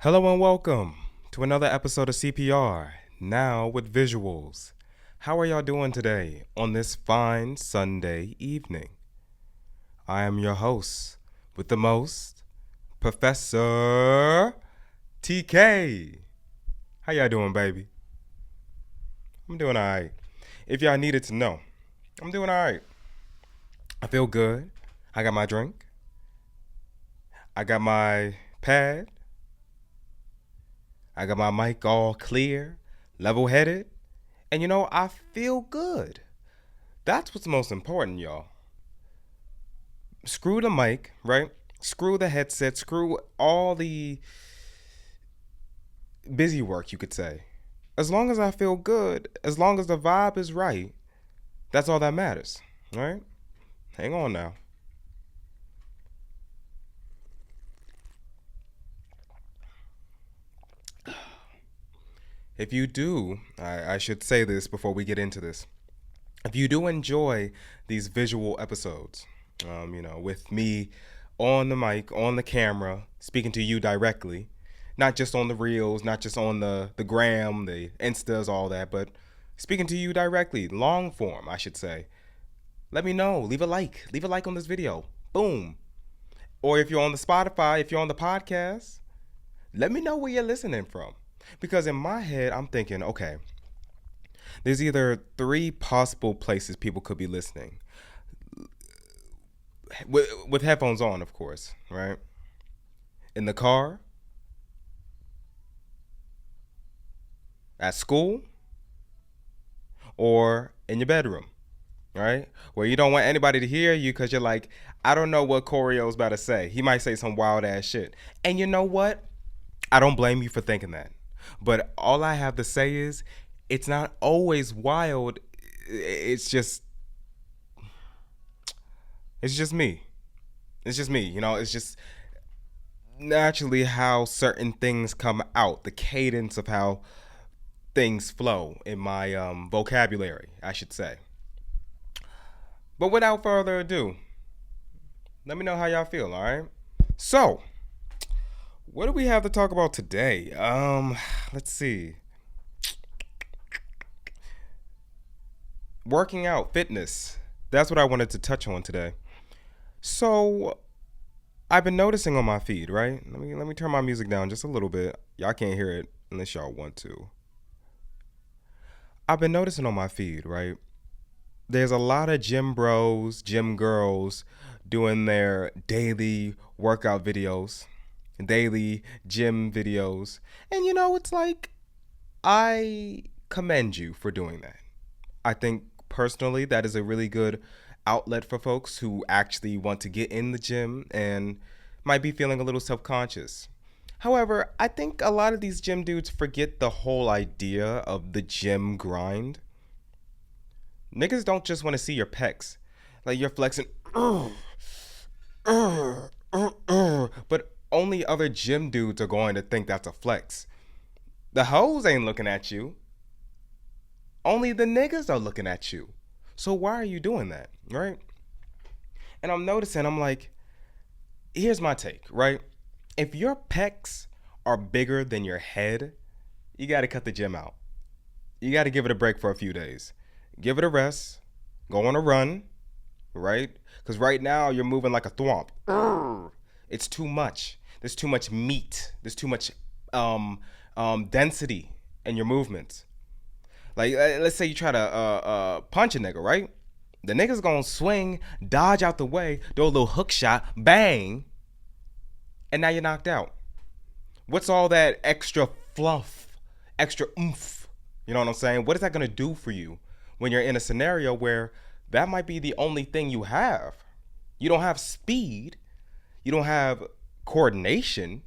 Hello and welcome to another episode of CPR, now with visuals. How are y'all doing today on this fine Sunday evening? I am your host with the most, Professor TK. How y'all doing, baby? I'm doing alright. If y'all needed to know, I'm doing alright. I feel good. I got my drink. I got my pad. I got my mic all clear, level-headed, and I feel good. That's what's most important, y'all. Screw the mic, right? Screw the headset, screw all the busy work, you could say. As long as I feel good, as long as the vibe is right, that's all that matters, right? Hang on now. If you do, I should say this before we get into this. If you do enjoy these visual episodes, with me on the mic, on the camera, speaking to you directly, not just on the reels, not just on the gram, the Instas, all that, but speaking to you directly, long form, I should say. Let me know. Leave a like. Leave a like on this video. Boom. Or if you're on the Spotify, if you're on the podcast, let me know where you're listening from. Because in my head, I'm thinking, okay, there's either three possible places people could be listening. With headphones on, of course, right? In the car, at school, or in your bedroom, right? Where you don't want anybody to hear you because you're like, I don't know what Coreo's about to say. He might say some wild ass shit. And you know what? I don't blame you for thinking that. But all I have to say is, it's not always wild. It's just me. It's just me. It's just naturally how certain things come out, the cadence of how things flow in my vocabulary, I should say. But without further ado, let me know how y'all feel, all right? So, what do we have to talk about today? Let's see. Working out, fitness. That's what I wanted to touch on today. So, I've been noticing on my feed, right? Let me turn my music down just a little bit. Y'all can't hear it unless y'all want to. I've been noticing on my feed, right? There's a lot of gym bros, gym girls doing their daily workout videos, daily gym videos. And it's like, I commend you for doing that. I think personally that is a really good outlet for folks who actually want to get in the gym and might be feeling a little self-conscious. However, I think a lot of these gym dudes forget the whole idea of the gym grind. Niggas don't just want to see your pecs. Like you're flexing, but only other gym dudes are going to think that's a flex. The hoes ain't looking at you. Only the niggas are looking at you. So why are you doing that, right? And I'm noticing, I'm like, here's my take, right? If your pecs are bigger than your head, you got to cut the gym out. You got to give it a break for a few days. Give it a rest. Go on a run, right? Because right now you're moving like a thwomp. It's too much. There's too much meat. There's too much density in your movements. Like, let's say you try to punch a nigga, right? The nigga's gonna swing, dodge out the way, do a little hook shot, bang, and now you're knocked out. What's all that extra fluff, extra oomph? You know what I'm saying? What is that gonna do for you when you're in a scenario where that might be the only thing you have? You don't have speed. You don't have coordination.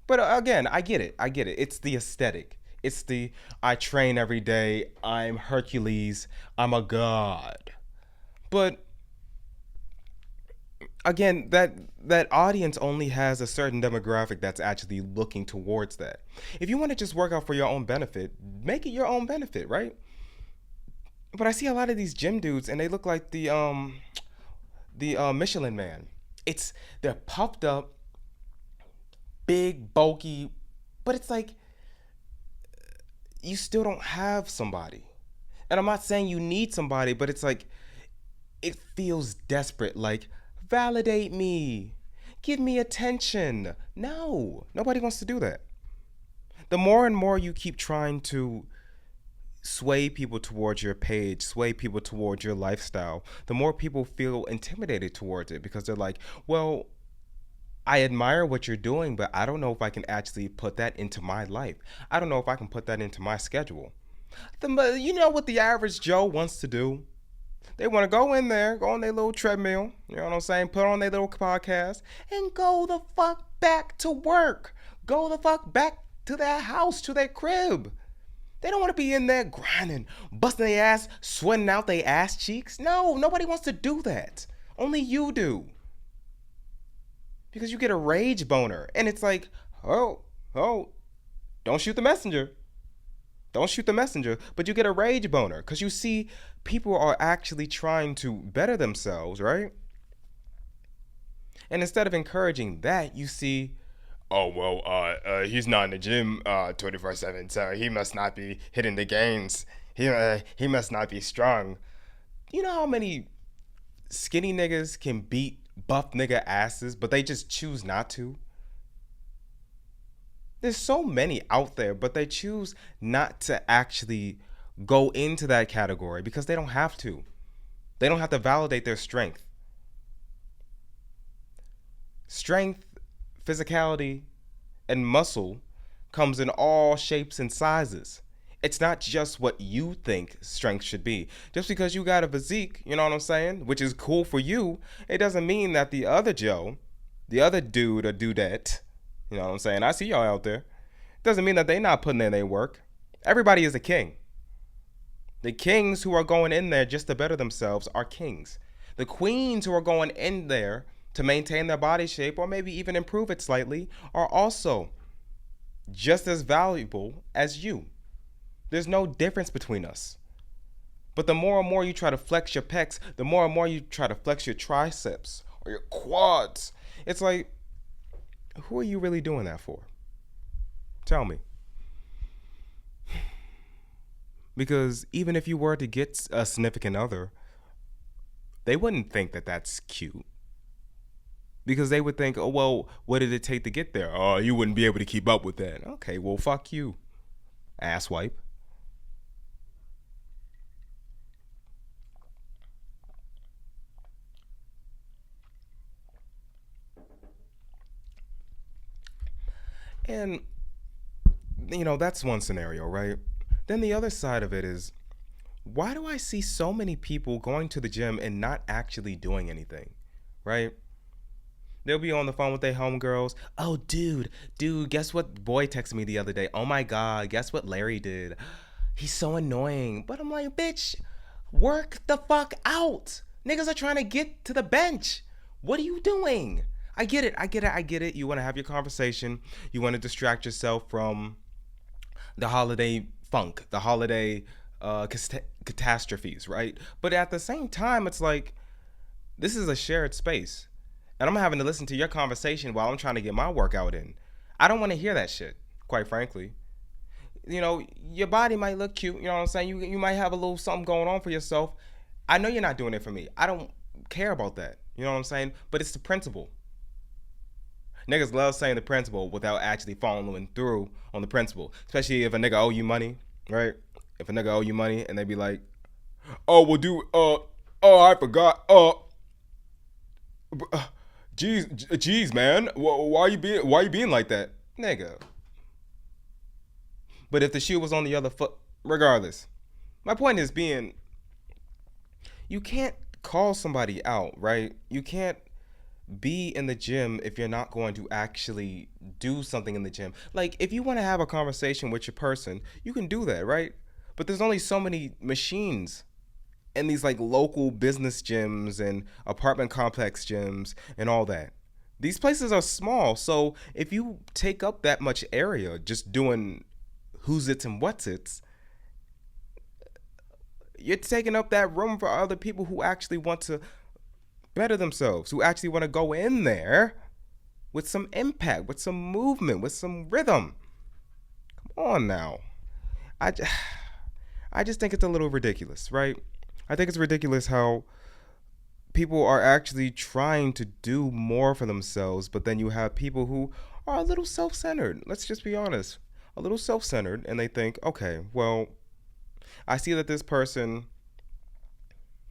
But again, I get it. It's the aesthetic. It's the I train every day. I'm Hercules. I'm a god. But again, that audience only has a certain demographic that's actually looking towards that. If you want to just work out for your own benefit, make it your own benefit, right? But I see a lot of these gym dudes, and they look like the Michelin Man. They're puffed up. big, bulky, but it's like you still don't have somebody. And I'm not saying you need somebody, but it's like it feels desperate. Like, validate me, give me attention. No, nobody wants to do that. The more and more you keep trying to sway people towards your page, sway people towards your lifestyle, the more people feel intimidated towards it because they're like, well, I admire what you're doing, but I don't know if I can actually put that into my life. I don't know if I can put that into my schedule. You know what the average Joe wants to do? They want to go in there, go on their little treadmill, you know what I'm saying? Put on their little podcast and go the fuck back to work. Go the fuck back to their house, to their crib. They don't want to be in there grinding, busting their ass, sweating out their ass cheeks. No, nobody wants to do that. Only you do. Because you get a rage boner. And it's like, oh, don't shoot the messenger. Don't shoot the messenger. But you get a rage boner because you see people are actually trying to better themselves, right? And instead of encouraging that, you see, oh, well, he's not in the gym 24/7, so he must not be hitting the gains. He must not be strong. You know how many skinny niggas can beat buff nigga asses, but they just choose not to? There's so many out there, but they choose not to actually go into that category because they don't have to. They don't have to validate their strength. Strength, physicality, and muscle comes in all shapes and sizes. It's not just what you think strength should be. Just because you got a physique, you know what I'm saying, which is cool for you, it doesn't mean that the other Joe, the other dude or dudette, you know what I'm saying, I see y'all out there, doesn't mean that they not putting in their work. Everybody is a king. The kings who are going in there just to better themselves are kings. The queens who are going in there to maintain their body shape or maybe even improve it slightly are also just as valuable as you. There's no difference between us. But the more and more you try to flex your pecs, the more and more you try to flex your triceps or your quads, it's like, who are you really doing that for? Tell me. Because even if you were to get a significant other, they wouldn't think that that's cute. Because they would think, oh, well, what did it take to get there? Oh, you wouldn't be able to keep up with that. Okay, well, fuck you, asswipe. And, you know, that's one scenario, right? Then the other side of it is, why do I see so many people going to the gym and not actually doing anything, right? They'll be on the phone with their homegirls. Oh, dude, guess what boy texted me the other day? Oh my God, guess what Larry did? He's so annoying. But I'm like, bitch, work the fuck out. Niggas are trying to get to the bench. What are you doing? I get it. You want to have your conversation. You want to distract yourself from the holiday funk, the holiday catastrophes, right? But at the same time, it's like, this is a shared space. And I'm having to listen to your conversation while I'm trying to get my workout in. I don't want to hear that shit, quite frankly. You know, your body might look cute, you know what I'm saying? You might have a little something going on for yourself. I know you're not doing it for me. I don't care about that, you know what I'm saying? But it's the principle. Niggas love saying the principle without actually following through on the principle. Especially if a nigga owe you money, right? If a nigga owe you money and they be like, oh, well, dude, I forgot, Jeez, man, why you being like that, nigga? But if the shoe was on the other foot, regardless, my point is being, you can't call somebody out, right? You can't be in the gym if you're not going to actually do something in the gym. Like, if you want to have a conversation with your person, you can do that, right? But there's only so many machines in these like local business gyms and apartment complex gyms and all that. These places are small, so if you take up that much area just doing who's its and what's its, you're taking up that room for other people who actually want to better themselves, who actually want to go in there with some impact, with some movement, with some rhythm. Come on now. I, j- I just think it's a little ridiculous, right? I think it's ridiculous how people are actually trying to do more for themselves, but then you have people who are a little self centered. Let's just be honest. A little self centered, and they think, okay, well, I see that this person.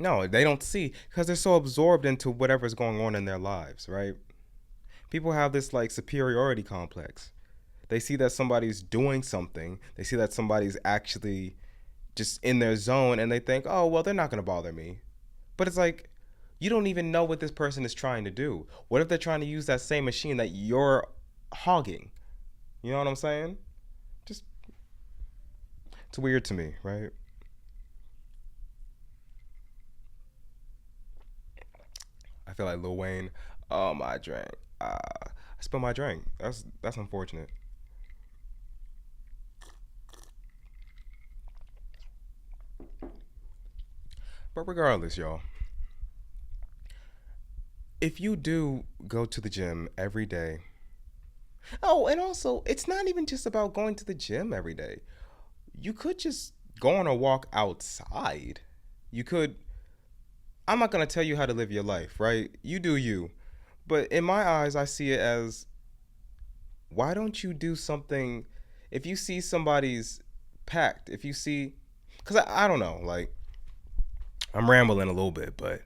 No, they don't see because they're so absorbed into whatever's going on in their lives, right? People have this like superiority complex. They see that somebody's doing something, they see that somebody's actually just in their zone, and they think, oh, well, they're not going to bother me. But it's like, you don't even know what this person is trying to do. What if they're trying to use that same machine that you're hogging? You know what I'm saying? Just, it's weird to me, right? I feel like Lil Wayne. Oh, my drink. I spilled my drink. That's unfortunate. But regardless, y'all, if you do go to the gym every day, oh, and also, it's not even just about going to the gym every day. You could just go on a walk outside. You could. I'm not gonna tell you how to live your life, right? You do you. But in my eyes, I see it as, why don't you do something? If you see somebody's packed, if you see, because I don't know, like, I'm rambling a little bit, but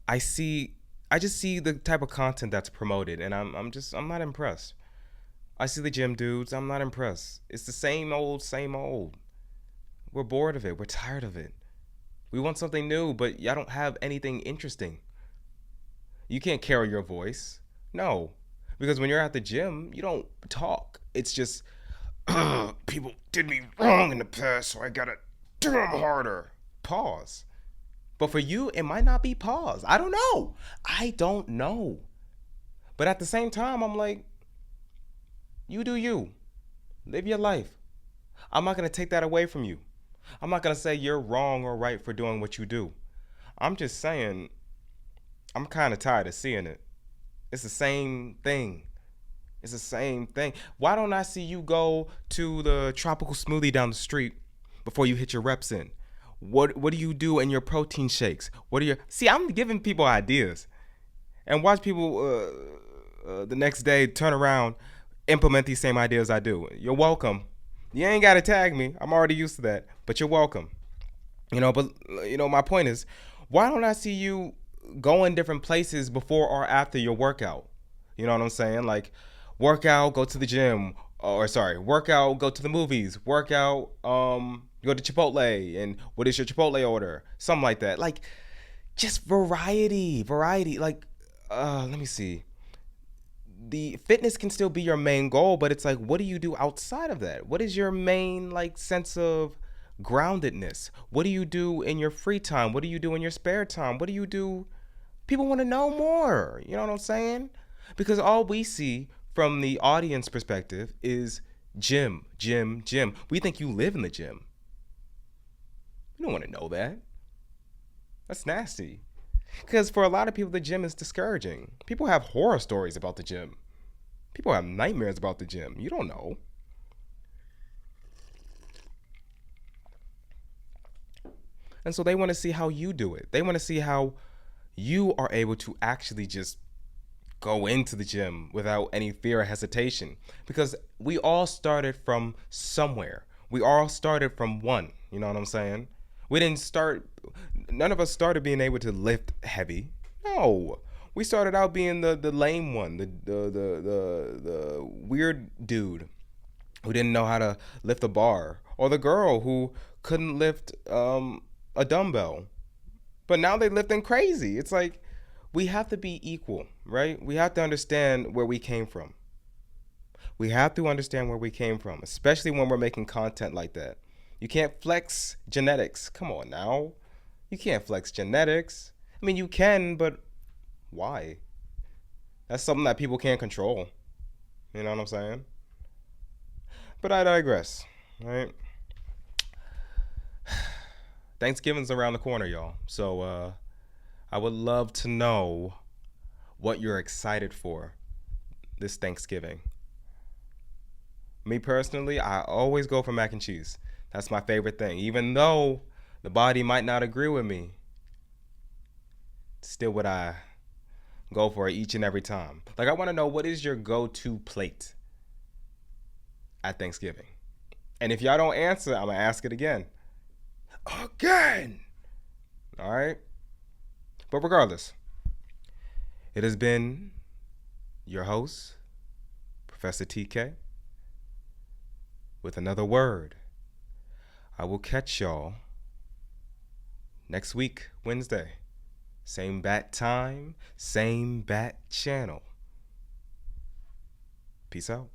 I see, I just see the type of content that's promoted, and I'm not impressed. I see the gym dudes, I'm not impressed. It's the same old, same old. We're bored of it. We're tired of it. We want something new, but y'all don't have anything interesting. You can't carry your voice. No. Because when you're at the gym, you don't talk. It's just, people did me wrong in the past, so I gotta do them harder. Pause. But for you, it might not be pause. I don't know. I don't know. But at the same time, I'm like, you do you. Live your life. I'm not gonna take that away from you. I'm not gonna say you're wrong or right for doing what you do. I'm just saying, I'm kind of tired of seeing it. It's the same thing. It's the same thing. Why don't I see you go to the tropical smoothie down the street before you hit your reps in? What do you do in your protein shakes? What are your See, I'm giving people ideas. And watch people the next day turn around, implement these same ideas I do. You're welcome. You ain't got to tag me. I'm already used to that. But you're welcome. But my point is, why don't I see you go in different places before or after your workout? You know what I'm saying? Like, workout, go to the gym, or sorry, workout, go to the movies, workout, go to Chipotle, and what is your Chipotle order? Something like that. Like, just variety. Like, let me see. The fitness can still be your main goal, but it's like, what do you do outside of that? What is your main like sense of groundedness? What do you do in your free time? What do you do in your spare time? What do you do? People want to know more. You know what I'm saying? Because all we see from the audience perspective is gym, gym, gym. We think you live in the gym. You don't want to know that. That's nasty. Because for a lot of people, the gym is discouraging. People have horror stories about the gym. People have nightmares about the gym. You don't know. And so they want to see how you do it. They want to see how you are able to actually just go into the gym without any fear or hesitation. Because we all started from somewhere. We all started from one. You know what I'm saying? We didn't start, none of us started being able to lift heavy. No. We started out being the lame one, the weird dude who didn't know how to lift a bar, or the girl who couldn't lift a dumbbell. But now they're lifting crazy. It's like, we have to be equal, right? We have to understand where we came from. We have to understand where we came from, especially when we're making content like that. You can't flex genetics. Come on now. You can't flex genetics. I mean, you can, but why? That's something that people can't control. You know what I'm saying? But I digress, right? Thanksgiving's around the corner, y'all. So I would love to know what you're excited for. this Thanksgiving. Me personally, I always go for mac and cheese. That's my favorite thing. Even though the body might not agree with me, still would I go for it each and every time. Like, I want to know, what is your go-to plate at Thanksgiving? And if y'all don't answer, I'm going to ask it again. Again! All right? But regardless, it has been your host, Professor TK, with another word. I will catch y'all next week, Wednesday. Same bat time, same bat channel. Peace out.